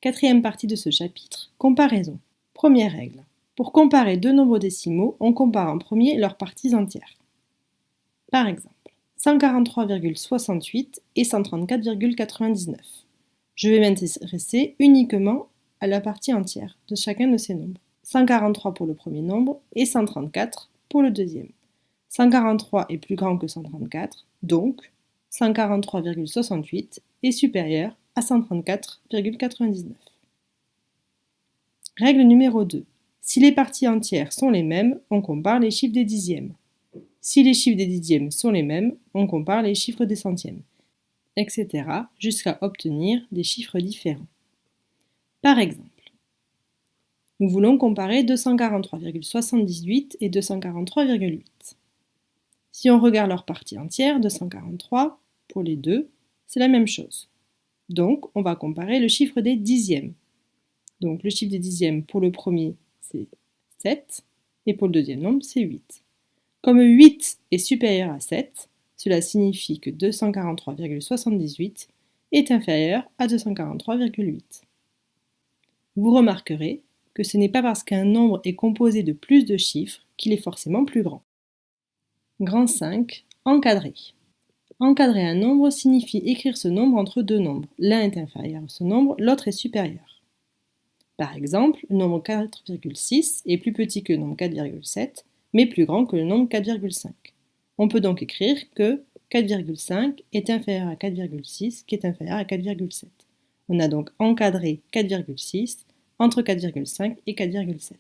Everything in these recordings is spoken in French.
Quatrième partie de ce chapitre, comparaison. Première règle. Pour comparer deux nombres décimaux, on compare en premier leurs parties entières. Par exemple, 143,68 et 134,99. Je vais m'intéresser uniquement à la partie entière de chacun de ces nombres. 143 pour le premier nombre et 134 pour le deuxième. 143 est plus grand que 134, donc 143,68 est supérieur à 134,99. Règle numéro 2. Si les parties entières sont les mêmes, on compare les chiffres des dixièmes. Si les chiffres des dixièmes sont les mêmes, on compare les chiffres des centièmes, etc. jusqu'à obtenir des chiffres différents. Par exemple, nous voulons comparer 243,78 et 243,8. Si on regarde leur partie entière, 243, pour les deux, c'est la même chose. Donc, on va comparer le chiffre des dixièmes. Donc, le chiffre des dixièmes pour le premier, c'est 7, et pour le deuxième nombre, c'est 8. Comme 8 est supérieur à 7, cela signifie que 243,78 est inférieur à 243,8. Vous remarquerez que ce n'est pas parce qu'un nombre est composé de plus de chiffres qu'il est forcément plus grand. Grand 5. Encadrer. Encadrer un nombre signifie écrire ce nombre entre deux nombres. L'un est inférieur à ce nombre, l'autre est supérieur. Par exemple, le nombre 4,6 est plus petit que le nombre 4,7, mais plus grand que le nombre 4,5. On peut donc écrire que 4,5 est inférieur à 4,6, qui est inférieur à 4,7. On a donc encadré 4,6 entre 4,5 et 4,7.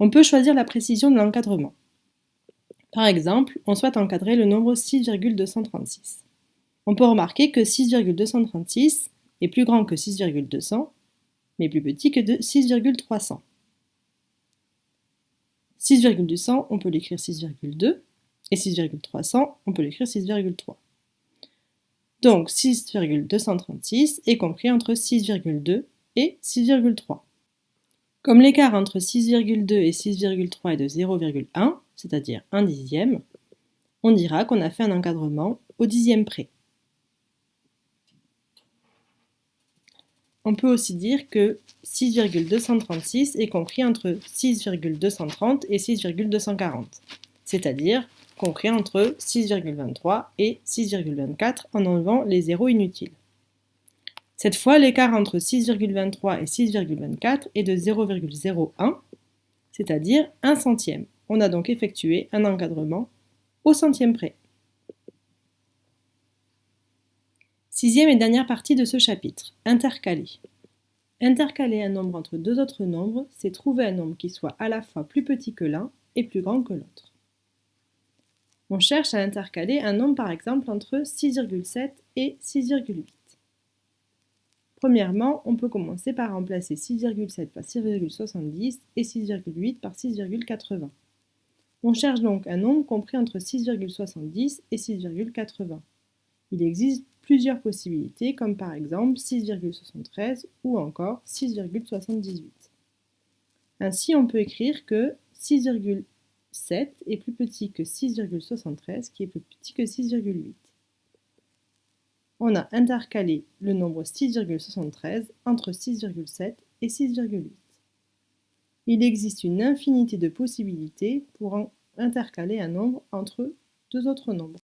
On peut choisir la précision de l'encadrement. Par exemple, on souhaite encadrer le nombre 6,236. On peut remarquer que 6,236 est plus grand que 6,200, mais plus petit que de 6,300. 6,200, on peut l'écrire 6,2, et 6,300, on peut l'écrire 6,3. Donc 6,236 est compris entre 6,2 et 6,3. Comme l'écart entre 6,2 et 6,3 est de 0,1, c'est-à-dire 1 dixième, on dira qu'on a fait un encadrement au dixième près. On peut aussi dire que 6,236 est compris entre 6,230 et 6,240, c'est-à-dire compris entre 6,23 et 6,24 en enlevant les zéros inutiles. Cette fois, l'écart entre 6,23 et 6,24 est de 0,01, c'est-à-dire 1 centième. On a donc effectué un encadrement au centième près. Sixième et dernière partie de ce chapitre, intercaler. Intercaler un nombre entre deux autres nombres, c'est trouver un nombre qui soit à la fois plus petit que l'un et plus grand que l'autre. On cherche à intercaler un nombre par exemple entre 6,7 et 6,8. Premièrement, on peut commencer par remplacer 6,7 par 6,70 et 6,8 par 6,80. On cherche donc un nombre compris entre 6,70 et 6,80. Il existe plusieurs possibilités, comme par exemple 6,73 ou encore 6,78. Ainsi, on peut écrire que 6,7 est plus petit que 6,73, qui est plus petit que 6,8. On a intercalé le nombre 6,73 entre 6,7 et 6,8. Il existe une infinité de possibilités pour intercaler un nombre entre deux autres nombres.